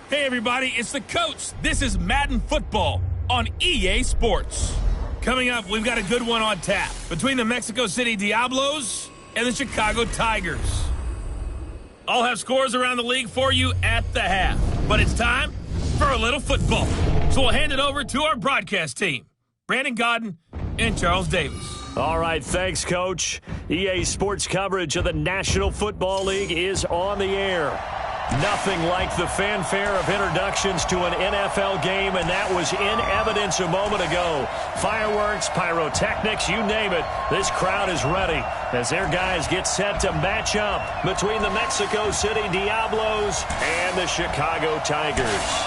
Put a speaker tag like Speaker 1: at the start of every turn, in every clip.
Speaker 1: Hey everybody, it's the coach. This is Madden Football on EA Sports. Coming up, we've got a good one on tap between the Mexico City Diablos and the Chicago Tigers. I'll have scores around the league for you at the half, but it's time for a little football. So we'll hand it over to our broadcast team, Brandon Godden and Charles Davis.
Speaker 2: All right, thanks, Coach. EA Sports coverage of the National Football League is on the air. Nothing like the fanfare of introductions to an NFL game, and that was in evidence a moment ago. Fireworks, pyrotechnics, you name it. This crowd is ready as their guys get set to match up between the Mexico City Diablos and the Chicago Tigers.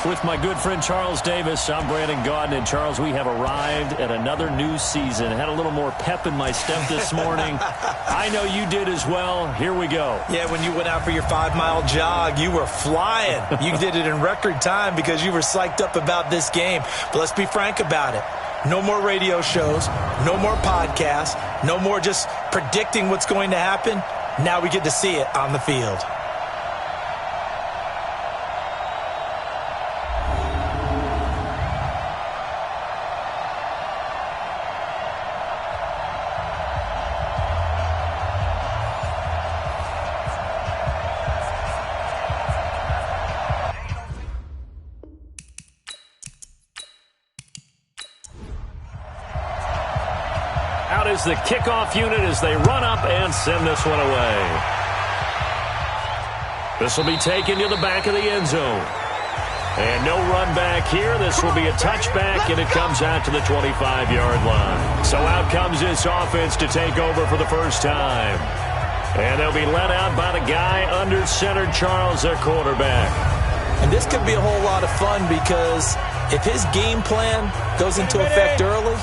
Speaker 2: With my good friend Charles Davis, I'm Brandon Godden. And Charles, we have arrived at another new season. Had a little more pep in my step this morning. I know you did as well. Here we go.
Speaker 3: Yeah, when you went out for your 5-mile jog, you were flying. You did it in record time because you were psyched up about this game. But let's be frank about it. No more radio shows, no more podcasts, no more just predicting what's going to happen. Now we get to see it on the field.
Speaker 2: Out is the kickoff unit as they run up and send this one away. This will be taken to the back of the end zone. And no run back here. This will be a touchback, and it comes out to the 25-yard line. So out comes this offense to take over for the first time. And they'll be let out by the guy under center, Charles, their quarterback.
Speaker 3: And this could be a whole lot of fun because if his game plan goes into effect early,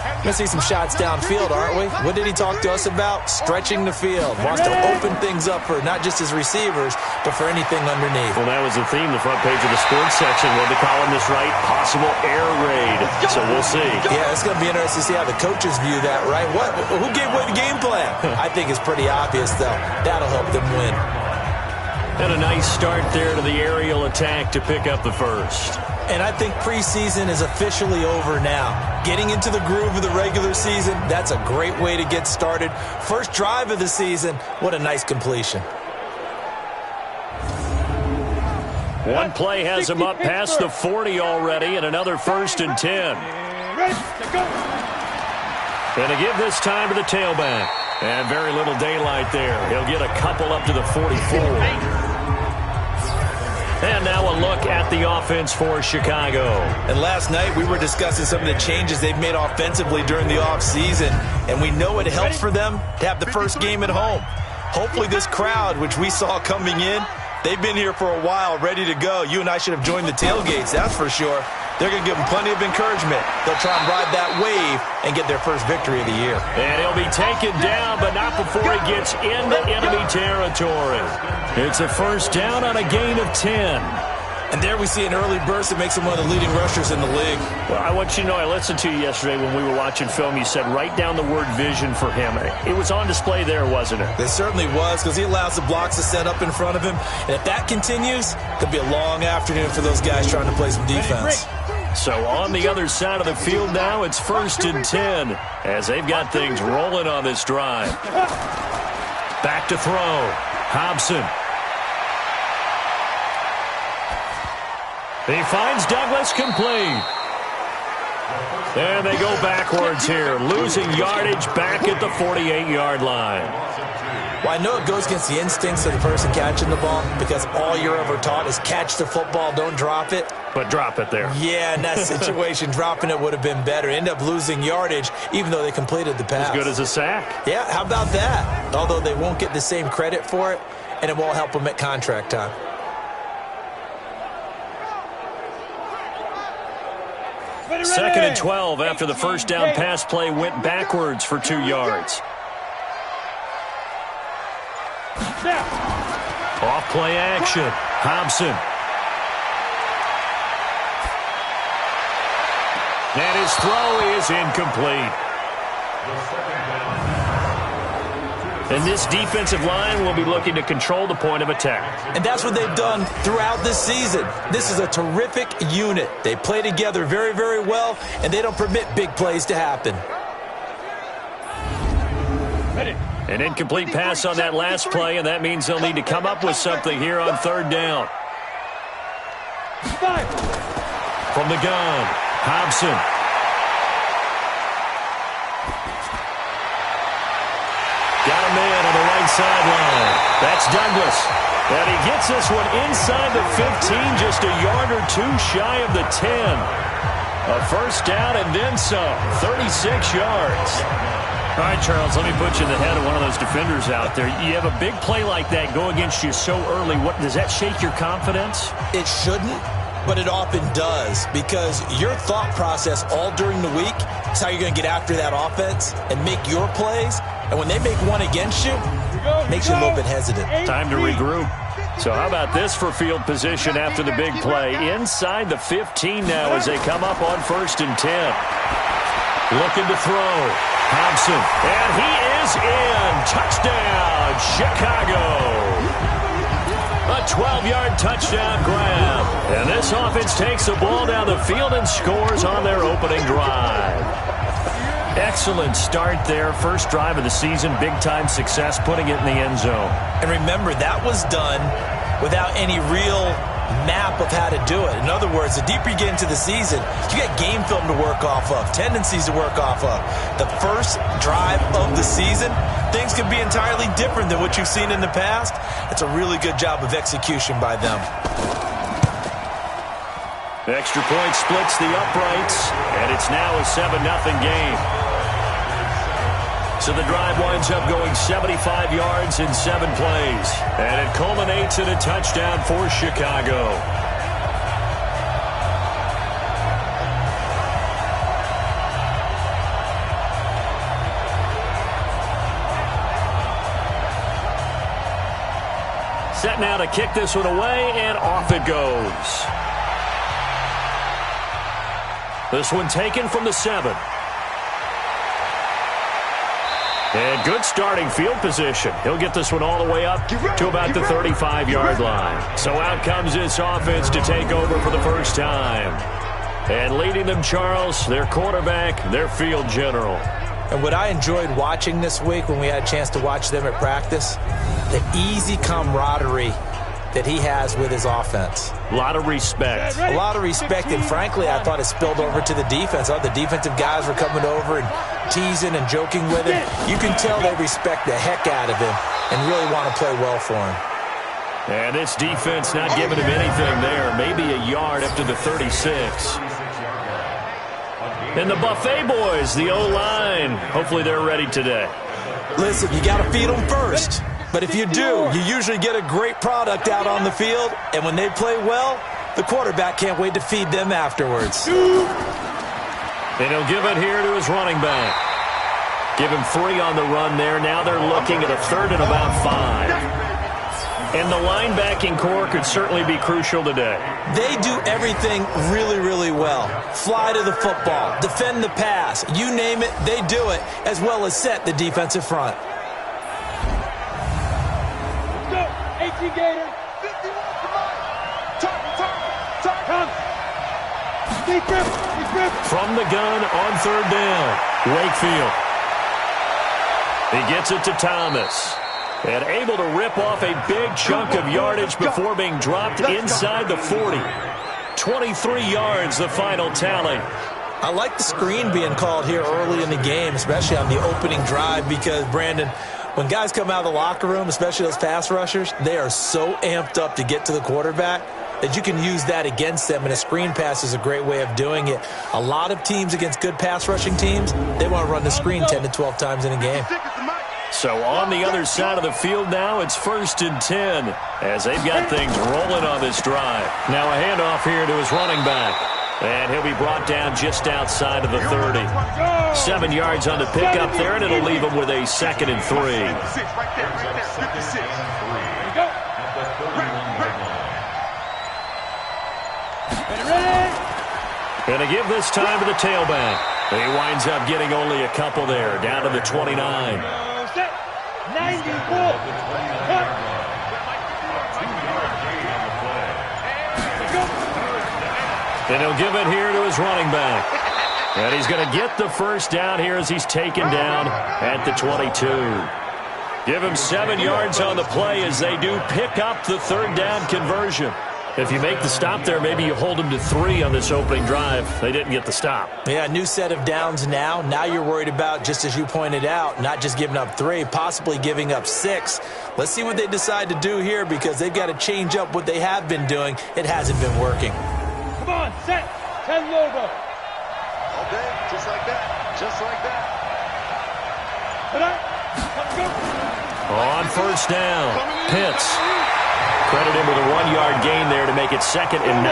Speaker 3: we're going to see some shots downfield, aren't we? What did he talk to us about? Stretching the field. Wants to open things up for not just his receivers, but for anything underneath.
Speaker 2: Well, that was the theme, the front page of the sports section. What they call this, right? Possible air raid. So we'll see.
Speaker 3: Yeah, it's going to be interesting to see how the coaches view that, right? Who gave away the game plan? I think it's pretty obvious, though. That'll help them win.
Speaker 2: And a nice start there to the aerial attack to pick up the first.
Speaker 3: And I think preseason is officially over now. Getting into the groove of the regular season, that's a great way to get started. First drive of the season, what a nice completion.
Speaker 2: One play has him up past the 40 already, and another 1st and 10. And to give this time to the tailback. And very little daylight there. He'll get a couple up to the 44. And now a look at the offense for Chicago.
Speaker 3: And last night we were discussing some of the changes they've made offensively during the offseason. And we know it helps for them to have the first game at home. Hopefully this crowd, which we saw coming in, they've been here for a while, ready to go. You and I should have joined the tailgates, that's for sure. They're going to give them plenty of encouragement. They'll try and ride that wave and get their first victory of the year.
Speaker 2: And he'll be taken down, but not before he gets into enemy territory. It's a first down on a gain of 10.
Speaker 3: And there we see an early burst that makes him one of the leading rushers in the league.
Speaker 2: Well, I want you to know, I listened to you yesterday when we were watching film. You said write down the word vision for him. It was on display there, wasn't it?
Speaker 3: It certainly was, because he allows the blocks to set up in front of him. And if that continues, it'll be a long afternoon for those guys trying to play some defense.
Speaker 2: So on the other side of the field now, it's 1st and 10 as they've got things rolling on this drive. Back to throw. Hobson. He finds Douglas complete. And they go backwards here, losing yardage back at the 48-yard line.
Speaker 3: Well, I know it goes against the instincts of the person catching the ball because all you're ever taught is catch the football, don't drop it.
Speaker 2: But drop it there.
Speaker 3: Yeah, in that situation, dropping it would have been better. End up losing yardage, even though they completed the pass.
Speaker 2: As good as a sack.
Speaker 3: Yeah, how about that? Although they won't get the same credit for it, and it won't help them at contract time.
Speaker 2: Second and 12 after the first down pass play went backwards for 2 yards. Off play action. Hobson. And his throw is incomplete. And this defensive line will be looking to control the point of attack.
Speaker 3: And that's what they've done throughout this season. This is a terrific unit. They play together very, very well, and they don't permit big plays to happen.
Speaker 2: An incomplete pass on that last play, and that means they'll need to come up with something here on third down. From the gun, Hobson. Got a man on the right sideline. That's Douglas. And he gets this one inside the 15, just a yard or two shy of the 10. A first down and then some, 36 yards.
Speaker 1: All right, Charles, let me put you in the head of one of those defenders out there. You have a big play like that go against you so early. What does that shake your confidence?
Speaker 3: It shouldn't, but it often does, because your thought process all during the week is how you're going to get after that offense and make your plays. And when they make one against you, it makes you a little bit hesitant.
Speaker 2: Time to regroup. So how about this for field position after the big play? Inside the 15 now as they come up on 1st and 10. Looking to throw. Hobson. And he is in. Touchdown, Chicago. A 12-yard touchdown grab. And this offense takes the ball down the field and scores on their opening drive. Excellent start there. First drive of the season. Big-time success putting it in the end zone.
Speaker 3: And remember, that was done without any real map of how to do it. In other words, the deeper you get into the season, you get game film to work off of, tendencies to work off of. The first drive of the season, things can be entirely different than what you've seen in the past. It's a really good job of execution by them.
Speaker 2: The extra point splits the uprights, and it's now a 7-0 game. So the drive winds up going 75 yards in 7 plays. And it culminates in a touchdown for Chicago. Set now to kick this one away, and off it goes. This one taken from the 7. And good starting field position. He'll get this one all the way up to about the 35-yard line. So out comes this offense to take over for the first time. And leading them, Charles, their quarterback, their field general.
Speaker 3: And what I enjoyed watching this week when we had a chance to watch them at practice, the easy camaraderie that he has with his offense.
Speaker 2: A lot of respect.
Speaker 3: A lot of respect, and frankly, I thought it spilled over to the defense. All the defensive guys were coming over and teasing and joking with him. You can tell they respect the heck out of him and really want to play well for him.
Speaker 2: And this defense not giving him anything there. Maybe a yard up to the 36. And the Buffet boys, the O-line, hopefully they're ready today.
Speaker 3: Listen, you got to feed them first. But if you do, you usually get a great product out on the field. And when they play well, the quarterback can't wait to feed them afterwards.
Speaker 2: And he'll give it here to his running back. Give him 3 on the run there. Now they're looking at a 3rd and about 5. And the linebacking core could certainly be crucial today.
Speaker 3: They do everything really, really well. Fly to the football, defend the pass, you name it, they do it, as well as set the defensive front.
Speaker 4: Gator.
Speaker 2: From the gun on 3rd down, Wakefield. He gets it to Thomas. And able to rip off a big chunk of yardage before being dropped inside the 40. 23 yards, the final tally.
Speaker 3: I like the screen being called here early in the game, especially on the opening drive, because, Brandon, when guys come out of the locker room, especially those pass rushers, they are so amped up to get to the quarterback that you can use that against them, and a screen pass is a great way of doing it. A lot of teams against good pass rushing teams, they want to run the screen 10 to 12 times in a game.
Speaker 2: So on the other side of the field now, it's 1st and 10 as they've got things rolling on this drive. Now a handoff here to his running back. And he'll be brought down just outside of the 30. 7 yards on the pickup there, and it'll leave him with a 2nd and 3. And to give this time to the tailback. He winds up getting only a couple there, down to the 29. And he'll give it here to his running back. And he's going to get the first down here as he's taken down at the 22. Give him 7 yards on the play as they do pick up the third down conversion. If you make the stop there, maybe you hold them to 3 on this opening drive. They didn't get the stop.
Speaker 3: Yeah, new set of downs now. Now you're worried about, just as you pointed out, not just giving up 3, possibly giving up 6. Let's see what they decide to do here because they've got to change up what they have been doing. It hasn't been working.
Speaker 4: Come on, set, 10 logo. All day, just like that, just like that.
Speaker 2: On first down, Pitts. Credit him with a 1-yard gain there to make it 2nd and 9.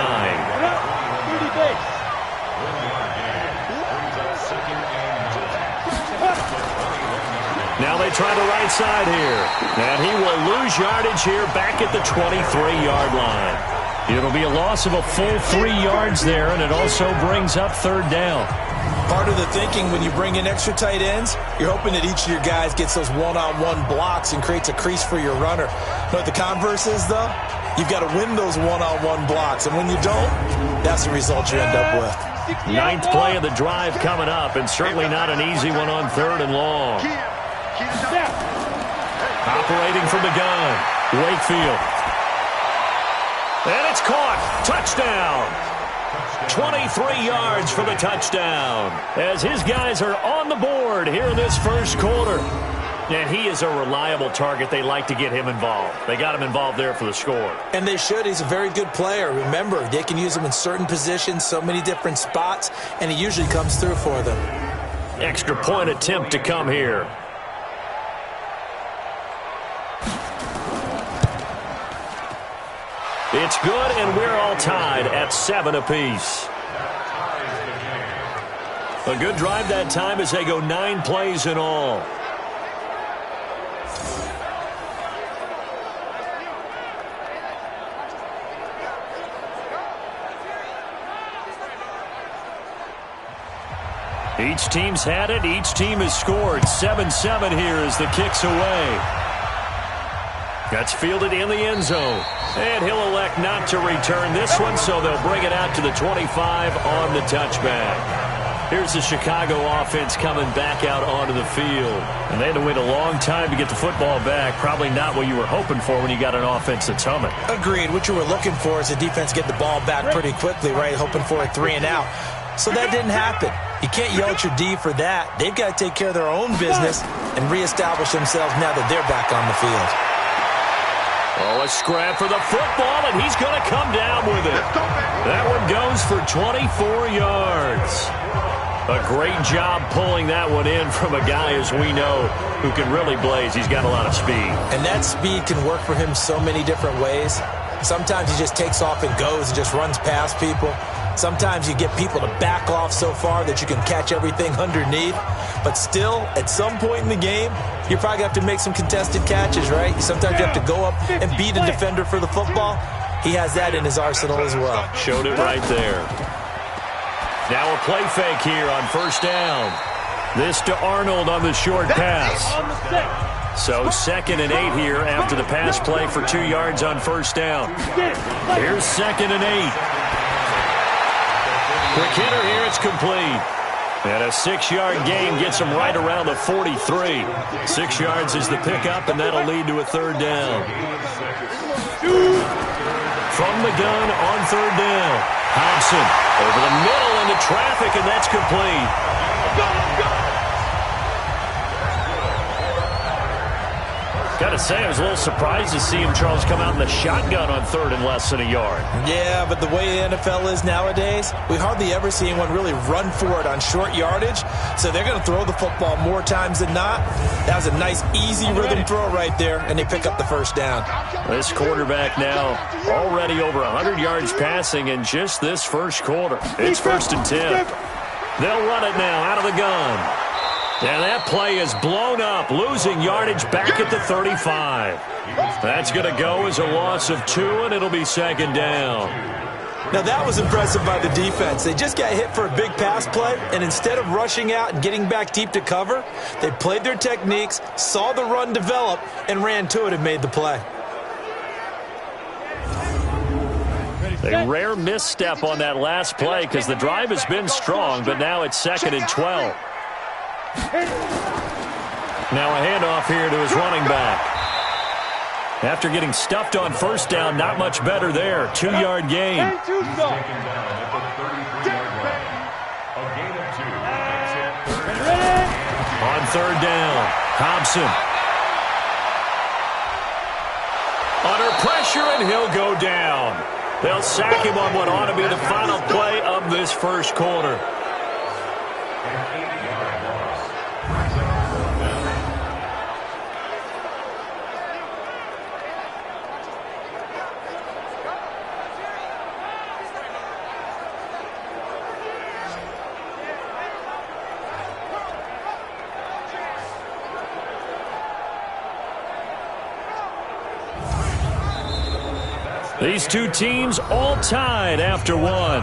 Speaker 2: Now they try the right side here. And he will lose yardage here back at the 23-yard line. It'll be a loss of a full 3 yards there, and it also brings up third down.
Speaker 3: Part of the thinking when you bring in extra tight ends, you're hoping that each of your guys gets those one-on-one blocks and creates a crease for your runner. But the converse is, though, you've got to win those one-on-one blocks. And when you don't, that's the result you end up with.
Speaker 2: 9th play of the drive coming up, and certainly not an easy one on 3rd and long. Operating from the gun, Wakefield. And it's caught. Touchdown. 23 yards for the touchdown as his guys are on the board here in this first quarter. And he is a reliable target. They like to get him involved. They got him involved there for the score.
Speaker 3: And they should. He's a very good player. Remember, they can use him in certain positions, so many different spots, and he usually comes through for them.
Speaker 2: Extra point attempt to come here. It's good, and we're all tied at 7 apiece. A good drive that time as they go 9 plays in all. Each team's had it. Each team has scored. 7-7 here as the kick's away. That's fielded in the end zone. And he'll elect not to return this one, so they'll bring it out to the 25 on the touchback. Here's the Chicago offense coming back out onto the field. And they had to wait a long time to get the football back. Probably not what you were hoping for when you got an offense that's humming.
Speaker 3: Agreed. What you were looking for is the defense get the ball back pretty quickly, right? Hoping for a 3 and out. So that didn't happen. You can't yell at your D for that. They've got to take care of their own business and reestablish themselves now that they're back on the field.
Speaker 2: Oh, a scrap for the football, and he's going to come down with it. That one goes for 24 yards. A great job pulling that one in from a guy, as we know, who can really blaze. He's got a lot of speed. And that speed can work for him so many different ways. Sometimes he just takes off and goes and just runs past people. Sometimes you get people to back off so far that you can catch everything underneath. But still, at some point in the game, you probably have to make some contested catches, right? Sometimes you have to go up and beat a defender for the football. He has that in his arsenal as well. Showed it right there. Now a play fake here on first down. This to Arnold on the short pass. So 2nd and 8 here after the pass play for 2 yards on first down. Here's 2nd and 8. Quick hitter here, it's complete. And a 6-yard gain gets him right around the 43. 6 yards is the pickup, and that'll lead to a third down. From the gun on third down. Hobson over the middle into traffic, and that's complete. Got to say, I was a little surprised to see him, Charles, come out in the shotgun on third and less than a yard.
Speaker 3: Yeah, but the way the NFL is nowadays, we hardly ever see anyone really run for it on short yardage. So they're going to throw the football more times than not. That was a nice, easy rhythm throw right there, and they pick up the first down.
Speaker 2: This quarterback now already over 100 yards passing in just this first quarter. It's 1st and 10. They'll run it now out of the gun. And that play is blown up, losing yardage back at the 35. That's going to go as a loss of 2, and it'll be 2nd down.
Speaker 3: Now that was impressive by the defense. They just got hit for a big pass play, and instead of rushing out and getting back deep to cover, they played their techniques, saw the run develop, and ran to it and made the play.
Speaker 2: A rare misstep on that last play because the drive has been strong, but now it's 2nd and 12. Now a handoff here to his running back. After getting stuffed on first down, not much better there. 2-yard gain.
Speaker 4: On
Speaker 2: 3rd down, Hobson. Under pressure, and he'll go down. They'll sack him on what ought to be the final play of this first quarter. These two teams all tied after one.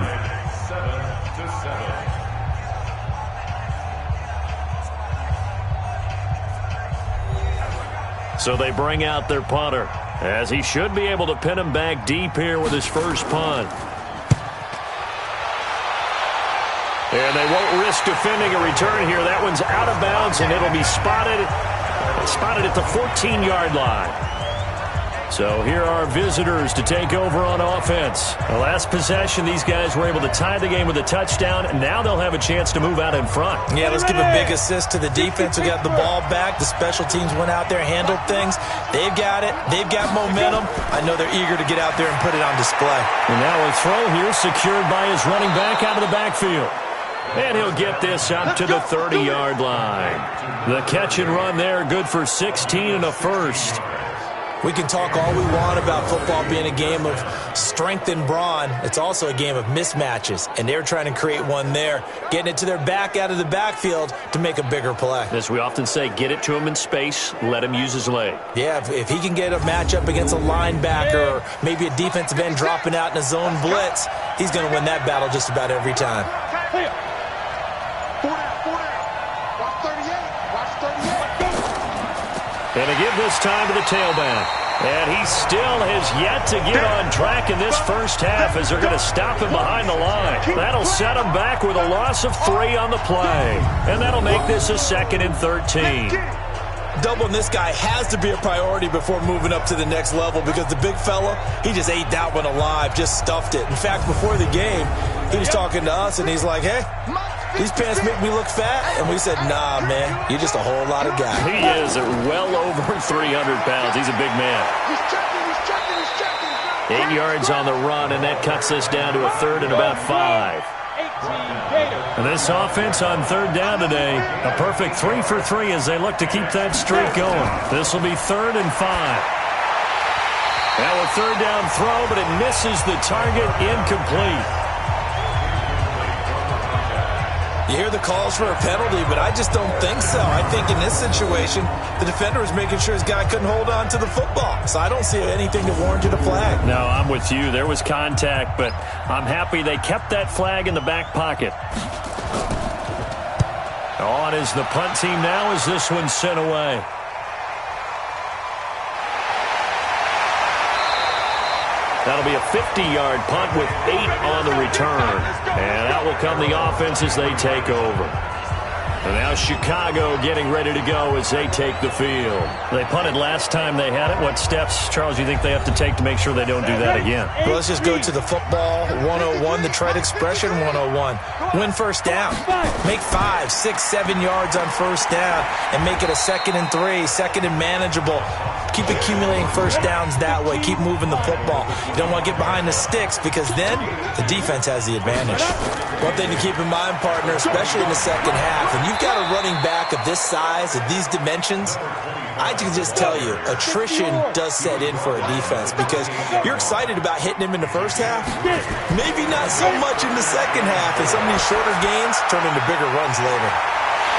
Speaker 2: So they bring out their punter, as he should be able to pin him back deep here with his first punt. And they won't risk defending a return here. That one's out of bounds, and it'll be spotted at the 14-yard line. So here are visitors to take over on offense. The last possession, these guys were able to tie the game with a touchdown, and now they'll have a chance to move out in front.
Speaker 3: Yeah, let's give a big assist to the defense who got the ball back. The special teams went out there, handled things. They've got it. They've got momentum. I know they're eager to get out there and put it on display.
Speaker 2: And now a throw here secured by his running back out of the backfield. And he'll get this up to the 30-yard line. The catch and run there, good for 16 and a first.
Speaker 3: We can talk all we want about football being a game of strength and brawn. It's also a game of mismatches, and they're trying to create one there, getting it to their back out of the backfield to make a bigger play.
Speaker 2: As we often say, get it to him in space, let him use his leg.
Speaker 3: Yeah, if he can get a matchup against a linebacker or maybe a defensive end dropping out in a zone blitz, he's going to win that battle just about every time.
Speaker 2: And to give this time to the tailback. And he still has yet to get on track in this first half as they're going to stop him behind the line. That'll set him back with a loss of 3 on the play. And that'll make this a 2nd and 13.
Speaker 3: Doubling this guy has to be a priority before moving up to the next level because the big fella, he just ate that one alive, just stuffed it. In fact, before the game, he was talking to us, and he's like, hey, these pants make me look fat. And we said, nah, man, you're just a whole lot of guy.
Speaker 2: He is well over 300 pounds. He's a big man. 8 yards on the run, and that cuts this down to a 3rd and about 5. And this offense on 3rd down today, a perfect 3 for 3 as they look to keep that streak going. This will be 3rd and 5. Now a 3rd down throw, but it misses the target, incomplete.
Speaker 3: You hear the calls for a penalty, but I just don't think so. I think in this situation, the defender was making sure his guy couldn't hold on to the football. So I don't see anything that warranted a flag.
Speaker 2: No, I'm with you. There was contact, but I'm happy they kept that flag in the back pocket. On is the punt team now as this one's sent away. That'll be a 50-yard punt with 8 on the return. And out will come the offense as they take over. And now Chicago getting ready to go as they take the field. They punted last time they had it. What steps, Charles, do you think they have to take to make sure they don't do that again?
Speaker 3: Well, let's just go to the football 101, the trite expression 101. Win first down. Make 5, 6, 7 yards on first down and make it a 2nd and 3, 2nd and manageable. Keep accumulating first downs that way. Keep moving the football. You don't want to get behind the sticks because then the defense has the advantage. One thing to keep in mind, partner, especially in the second half, and you've got a running back of this size, of these dimensions, I can just tell you, attrition does set in for a defense because you're excited about hitting him in the first half. Maybe not so much in the second half, and some of these shorter gains turn into bigger runs later.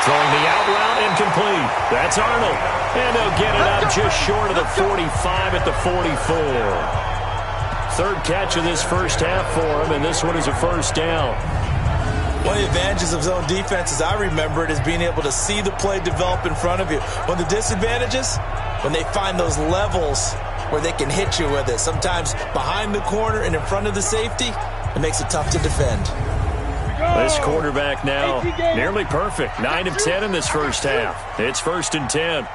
Speaker 2: Throwing the out route incomplete. That's Arnold. And they'll get it up just short of the 45 at the 44. third catch of this first half for him, and this one is a first down.
Speaker 3: One of the advantages of zone defense, as I remember it, is being able to see the play develop in front of you. One of the disadvantages, when they find those levels where they can hit you with it, sometimes behind the corner and in front of the safety, it makes it tough to defend.
Speaker 2: This quarterback now nearly perfect. 9 of 10 in this first half. It's 1st and 10.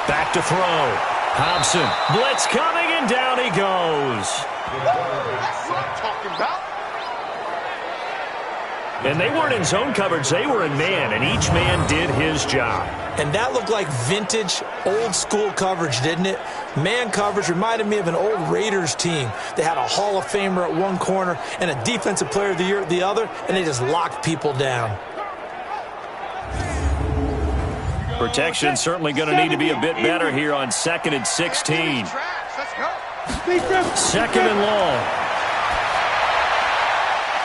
Speaker 2: Back to throw. Hobson. Blitz coming, and down he goes.
Speaker 4: That's what I'm talking about.
Speaker 2: And they weren't in zone coverage. They were in man, and each man did his job.
Speaker 3: And that looked like vintage, old-school coverage, didn't it? Man coverage reminded me of an old Raiders team. They had a Hall of Famer at one corner and a Defensive Player of the Year at the other, and they just locked people down.
Speaker 2: Protection certainly going to need to be a bit better here on 2nd and 16. 2nd and long.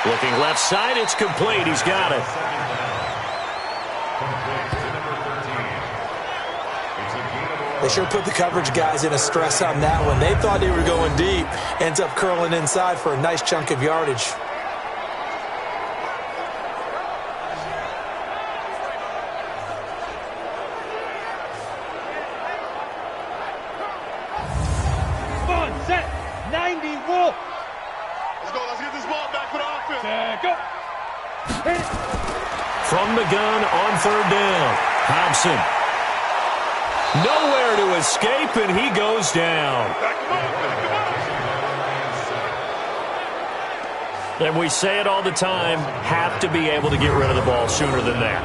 Speaker 2: Looking left side, it's complete. He's got it.
Speaker 3: They sure put the coverage guys in a stress on that one. They thought they were going deep. Ends up curling inside for a nice chunk of yardage.
Speaker 4: Come on, set. 90 Wolf. Let's go. Let's get this ball back for the offense. Go. Hit it.
Speaker 2: From the gun on 3rd down. Hobson. Nowhere to escape, and he goes down. And we say it all the time, have to be able to get rid of the ball sooner than that.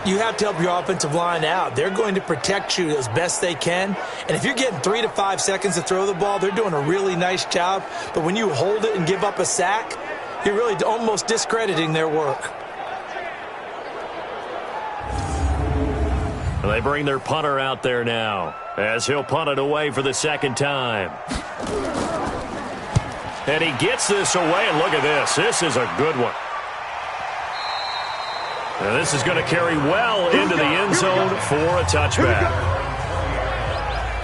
Speaker 3: You have to help your offensive line out. They're going to protect you as best they can. And if you're getting 3 to 5 seconds to throw the ball, they're doing a really nice job. But when you hold it and give up a sack, you're really almost discrediting their work.
Speaker 2: They bring their punter out there now as he'll punt it away for the 2nd time. And he gets this away, and look at this. This is a good one. And this is going to carry well into the end zone for a touchback.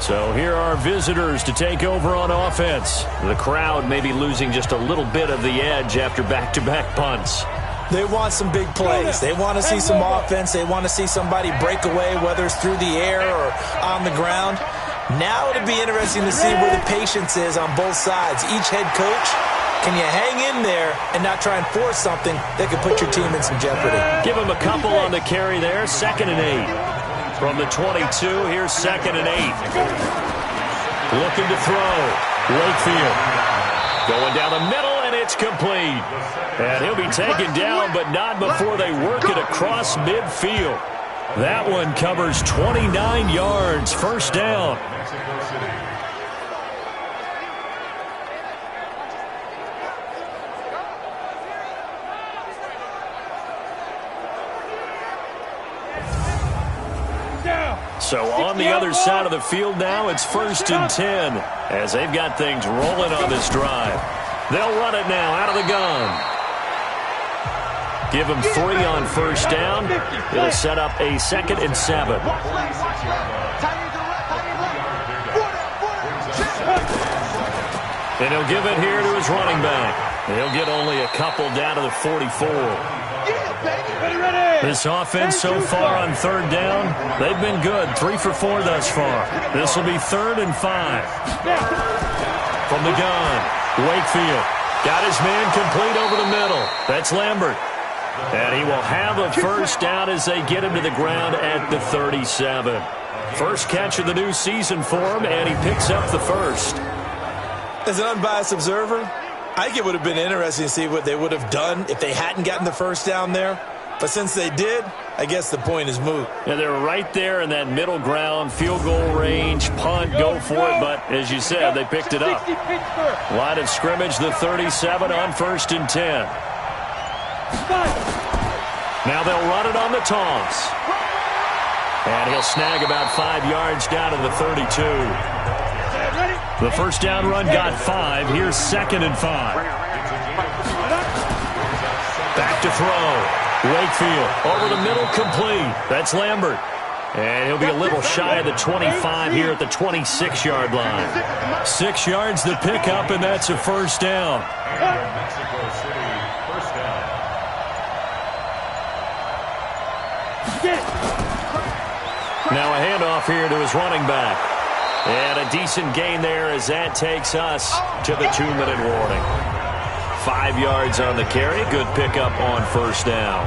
Speaker 2: So here are visitors to take over on offense. The crowd may be losing just a little bit of the edge after back-to-back punts.
Speaker 3: They want some big plays. They want to see some offense. They want to see somebody break away, whether it's through the air or on the ground. Now it'll be interesting to see where the patience is on both sides. Each head coach, can you hang in there and not try and force something that could put your team in some jeopardy?
Speaker 2: Give him a couple on the carry there. 2nd and 8. From the 22, here's 2nd and 8. Looking to throw. Wakefield. Going down the middle, and it's complete. And he'll be taken down, but not before they work it across midfield. That one covers 29 yards. 1st down. So on the other side of the field now, it's 1st and 10 as they've got things rolling on this drive. They'll run it now out of the gun. Give him 3 on 1st down. It'll set up a 2nd and 7. And he'll give it here to his running back. He'll get only a couple down to the 44. This offense so far on 3rd down, they've been good. 3 for 4 thus far. This will be 3rd and 5. From the gun, Wakefield got his man complete over the middle. That's Lambert. And he will have a 1st down as they get him to the ground at the 37. First catch of the new season for him, and he picks up the 1st.
Speaker 3: As an unbiased observer, I think it would have been interesting to see what they would have done if they hadn't gotten the 1st down there. But since they did, I guess the point is moot.
Speaker 2: And they're right there in that middle ground, field goal range, punt, go for it. But as you said, they picked it up. Line of scrimmage, the 37 on 1st and 10. Now they'll run it on the toss. And he'll snag about 5 yards down to the 32. The 1st down run got 5. Here's 2nd and 5. Back to throw. Wakefield over the middle, complete. That's Lambert. And he'll be a little shy of the 25 here at the 26-yard line. 6 yards the pickup, and that's a first down.
Speaker 5: Mexico City, first down.
Speaker 2: Now a handoff here to his running back. And a decent gain there as that takes us to the 2-minute warning. 5 yards on the carry. Good pickup on first down.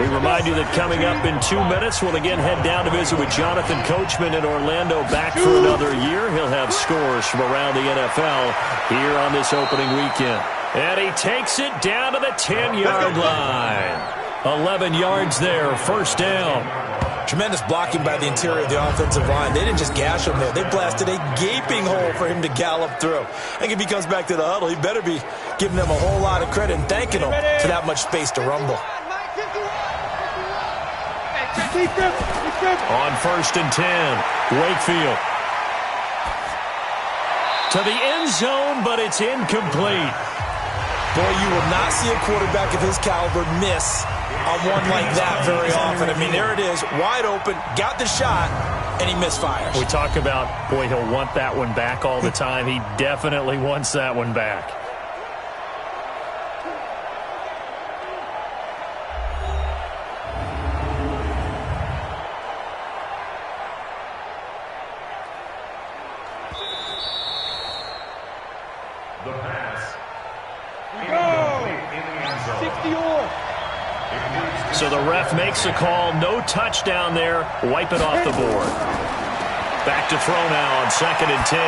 Speaker 2: We remind you that coming up in 2 minutes, we'll again head down to visit with Jonathan Coachman in Orlando, back for another year. He'll have scores from around the NFL here on this opening weekend. And he takes it down to the 10-yard line. 11 yards there, first down.
Speaker 3: Tremendous blocking by the interior of the offensive line. They didn't just gash him there. They blasted a gaping hole for him to gallop through. I think if he comes back to the huddle, he better be giving them a whole lot of credit and thanking them for that much space to rumble.
Speaker 2: On first and 10, Wakefield. To the end zone, but it's incomplete.
Speaker 3: Boy, you will not see a quarterback of his caliber miss on one like that very often. I mean, there it is, wide open, got the shot, and he misfires.
Speaker 2: We talk about, boy, he'll want that one back all the time. He definitely wants that one back.
Speaker 5: The pass.
Speaker 2: So the ref makes a call. No touchdown there. Wipe it off the board. Back to throw now on second and 10.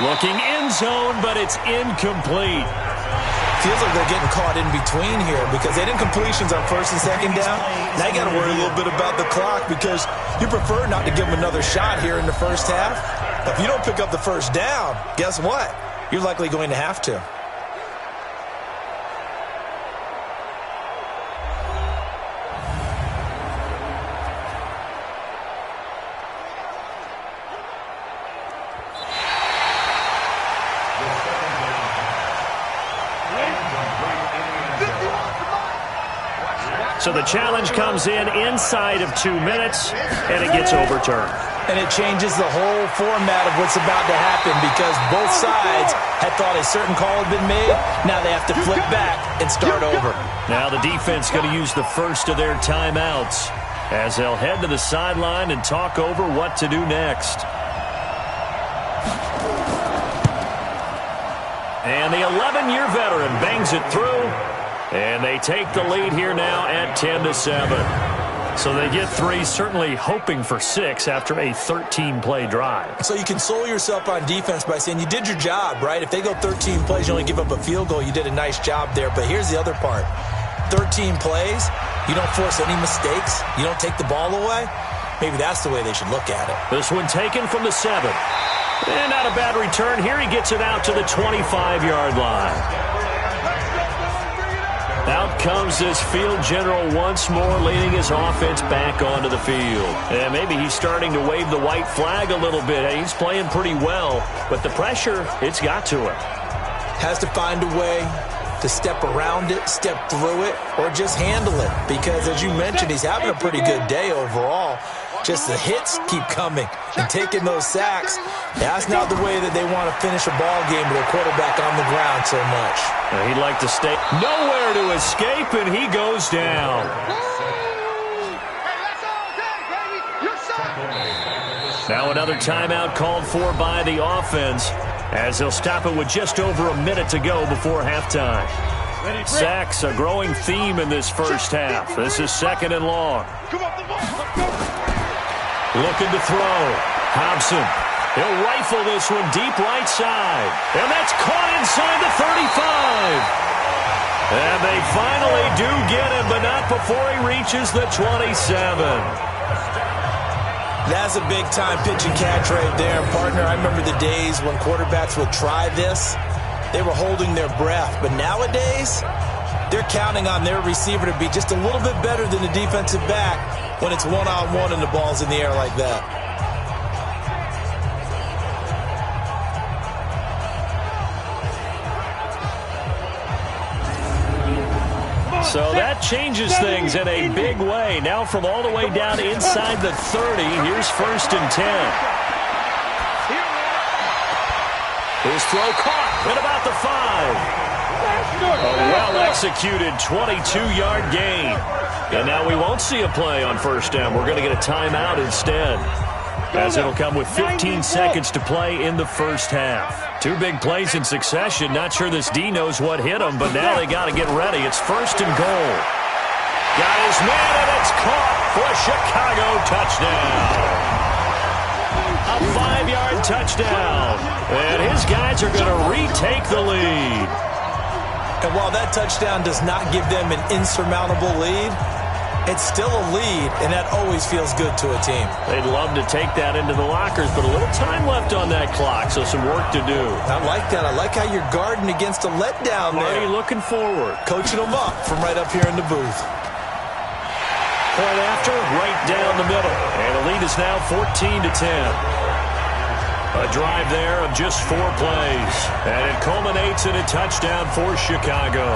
Speaker 2: Looking end zone, but it's incomplete.
Speaker 3: Feels like they're getting caught in between here because they didn't completions on first and second down. Now you got to worry a little bit about the clock because you prefer not to give them another shot here in the first half. If you don't pick up the first down, guess what? You're likely going to have to.
Speaker 2: So the challenge comes in inside of 2 minutes, and it gets overturned.
Speaker 3: And it changes the whole format of what's about to happen because both sides had thought a certain call had been made. Now they have to flip back and start over.
Speaker 2: Now the defense going to use the first of their timeouts as they'll head to the sideline and talk over what to do next. And the 11-year veteran bangs it through. And they take the lead here now at 10-7. So they get 3, certainly hoping for 6 after a 13-play drive.
Speaker 3: So you console yourself on defense by saying you did your job, right? If they go 13 plays, you only give up a field goal, you did a nice job there. But here's the other part. 13 plays, you don't force any mistakes, you don't take the ball away. Maybe that's the way they should look at it.
Speaker 2: This one taken from the 7. And not a bad return. Here he gets it out to the 25-yard line. Out comes this field general once more, leading his offense back onto the field. And maybe he's starting to wave the white flag a little bit. He's playing pretty well, but the pressure, it's got to him.
Speaker 3: Has to find a way to step around it, step through it, or just handle it. Because as you mentioned, he's having a pretty good day overall. Just the hits keep coming and taking those sacks. That's not the way that they want to finish a ball game with their quarterback on the ground so much.
Speaker 2: He'd like to stay nowhere to escape, and he goes down. Now another timeout called for by the offense as they'll stop it with just over a minute to go before halftime. Sacks, a growing theme in this first half. This is second and long. Looking to throw. Hobson. He'll rifle this one deep right side. And that's caught inside the 35. And they finally do get him, but not before he reaches the 27.
Speaker 3: That's a big-time pitch and catch right there. Partner, I remember the days when quarterbacks would try this. They were holding their breath. But nowadays, they're counting on their receiver to be just a little bit better than the defensive back when it's one-on-one and the ball's in the air like that.
Speaker 2: So that changes things in a big way. Now from all the way down inside the 30, here's 1st and 10. His throw caught at about the 5. A well-executed 22-yard gain. And now we won't see a play on 1st down. We're going to get a timeout instead, as it'll come with 15 seconds to play in the first half. 2 big plays in succession. Not sure this D knows what hit him, but now they got to get ready. It's 1st and goal. Got his man, and it's caught for a Chicago touchdown. A 5-yard touchdown. And his guys are going to retake the lead.
Speaker 3: And while that touchdown does not give them an insurmountable lead, it's still a lead, and that always feels good to a team.
Speaker 2: They'd love to take that into the lockers, but a little time left on that clock, so some work to do.
Speaker 3: I like that. I like how you're guarding against a letdown there.
Speaker 2: Marty looking forward.
Speaker 3: Coaching them up from right up here in the booth.
Speaker 2: Point after, right down the middle. And the lead is now 14-10. A drive there of just 4 plays. And it culminates in a touchdown for Chicago.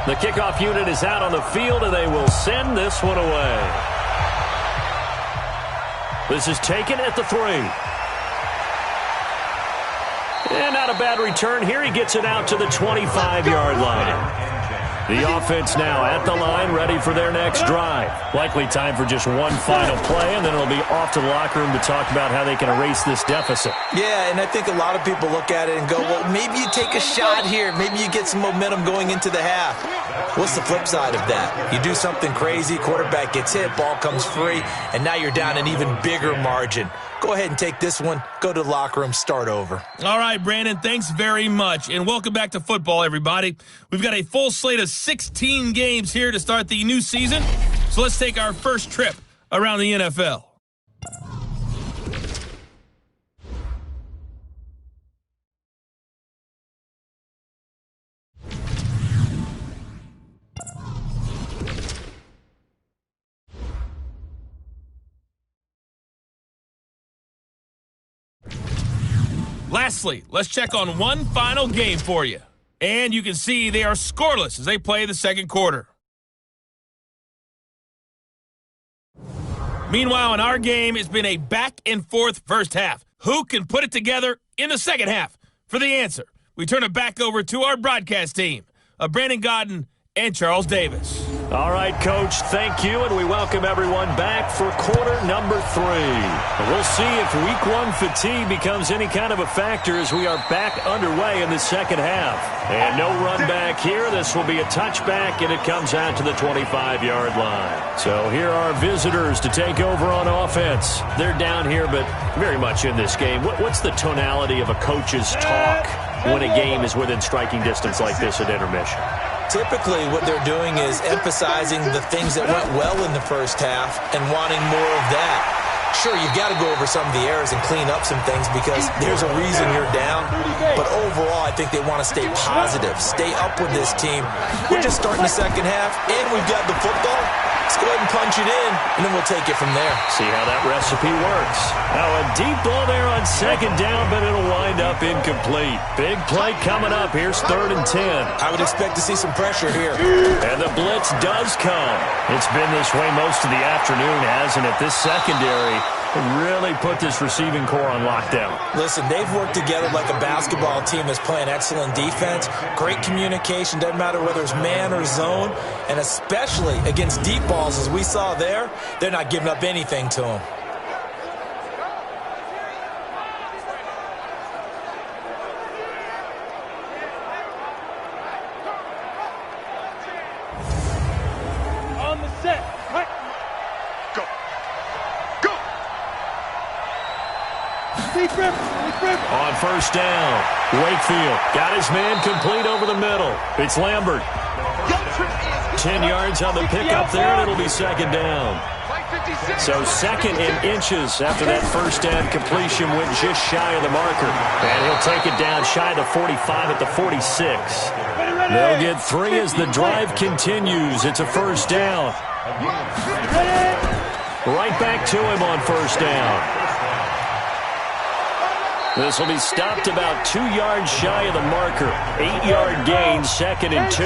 Speaker 2: The kickoff unit is out on the field, and they will send this one away. This is taken at the 3. And not a bad return here. He gets it out to the 25-yard line. The offense now at the line, ready for their next drive. Likely time for just one final play, and then it'll be off to the locker room to talk about how they can erase this deficit.
Speaker 3: Yeah, and I think a lot of people look at it and go, well, maybe you take a shot here. Maybe you get some momentum going into the half. What's the flip side of that? You do something crazy, quarterback gets hit, ball comes free, and now you're down an even bigger margin. Go ahead and take this one, go to the locker room, start over.
Speaker 1: All right, Brandon, thanks very much, and welcome back to football, everybody. We've got a full slate of 16 games here to start the new season, so let's take our first trip around the NFL. Lastly, let's check on one final game for you. And you can see they are scoreless as they play the second quarter. Meanwhile, in our game, it's been a back-and-forth first half. Who can put it together in the second half? For the answer, we turn it back over to our broadcast team of Brandon Godden and Charles Davis.
Speaker 2: All right, Coach, thank you, and we welcome everyone back for quarter number 3. We'll see if Week 1 fatigue becomes any kind of a factor as we are back underway in the second half. And no run back here. This will be a touchback, and it comes out to the 25-yard line. So here are visitors to take over on offense. They're down here, but very much in this game. What's the tonality of a coach's talk when a game is within striking distance like this at intermission?
Speaker 3: Typically, what they're doing is emphasizing the things that went well in the first half and wanting more of that. Sure, you've got to go over some of the errors and clean up some things because there's a reason you're down. But overall, I think they want to stay positive, stay up with this team. We're just starting the second half, and we've got the football. Let's go ahead and punch it in, and then we'll take it from there.
Speaker 2: See how that recipe works. Now a deep ball there on second down, but it'll wind up incomplete. Big play coming up. Here's 3rd and 10.
Speaker 3: I would expect to see some pressure here.
Speaker 2: And the blitz does come. It's been this way most of the afternoon, hasn't it? This secondary really put this receiving core on lockdown.
Speaker 3: Listen, they've worked together like a basketball team that's playing excellent defense. Great communication, doesn't matter whether it's man or zone. And especially against deep balls, as we saw there, they're not giving up anything to them.
Speaker 4: On the set, right. Go. Go. Deep rip.
Speaker 2: On first down, Wakefield got his man complete over the middle. It's Lambert. 10 yards on the pickup there, and it'll be second down. So second in inches after that first down completion went just shy of the marker. And he'll take it down shy of the 45 at the 46.
Speaker 4: Ready.
Speaker 2: They'll get 3 as the drive continues. It's a first down. Right back to him on first down. This will be stopped about 2 yards shy of the marker. 8-yard gain, 2nd and 2.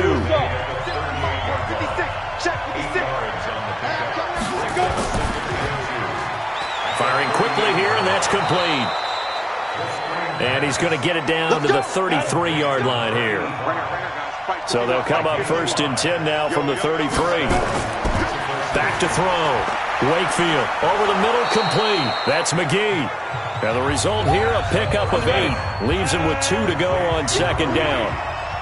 Speaker 2: Firing quickly here, and that's complete. And he's going to get it down to the 33-yard line here. So they'll come up 1st and 10 now from the 33. Back to throw. Wakefield over the middle, complete. That's McGee. And the result here, a pickup of 8. Leaves him with 2 to go on 2nd down.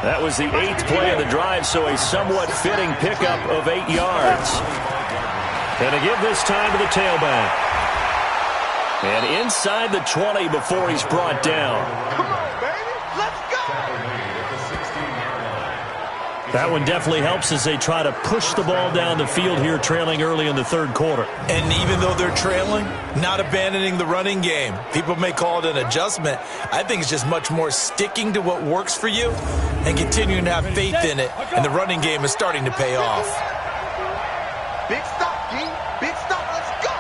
Speaker 2: That was the 8th play of the drive, so a somewhat fitting pickup of 8 yards. And to give this time to the tailback. And inside the 20 before he's brought down.
Speaker 4: Come on, baby. Let's go.
Speaker 2: That one definitely helps as they try to push the ball down the field here, trailing early in the 3rd quarter.
Speaker 3: And even though they're trailing, not abandoning the running game. People may call it an adjustment. I think it's just much more sticking to what works for you and continuing to have faith in it. And the running game is starting to pay off.
Speaker 4: Big stop, G. Big stop. Let's go.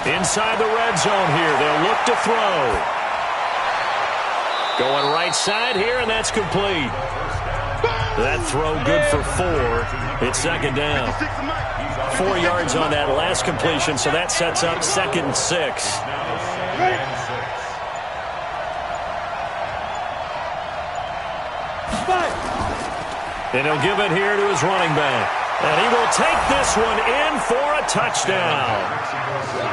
Speaker 2: Inside the red zone here, they'll look to throw. Going right side here, and that's complete. That throw good for 4. It's 2nd down. 4 yards on that last completion, so that sets up 2nd and 6. And he'll give it here to his running back. And he will take this one in for a touchdown.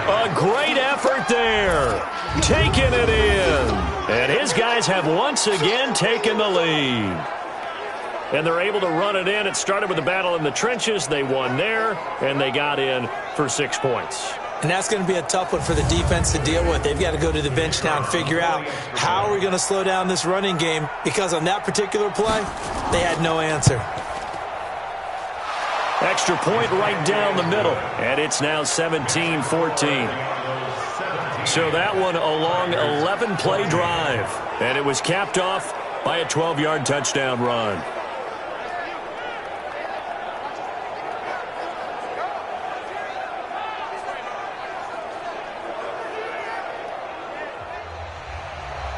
Speaker 2: A great effort there. Taking it in. And his guys have once again taken the lead. And they're able to run it in. It started with a battle in the trenches. They won there, and they got in for 6 points.
Speaker 3: And that's going to be a tough one for the defense to deal with. They've got to go to the bench now and figure out how are we going to slow down this running game, because on that particular play, they had no answer.
Speaker 2: Extra point right down the middle, and it's now 17-14. So that one a long 11-play drive, and it was capped off by a 12-yard touchdown run.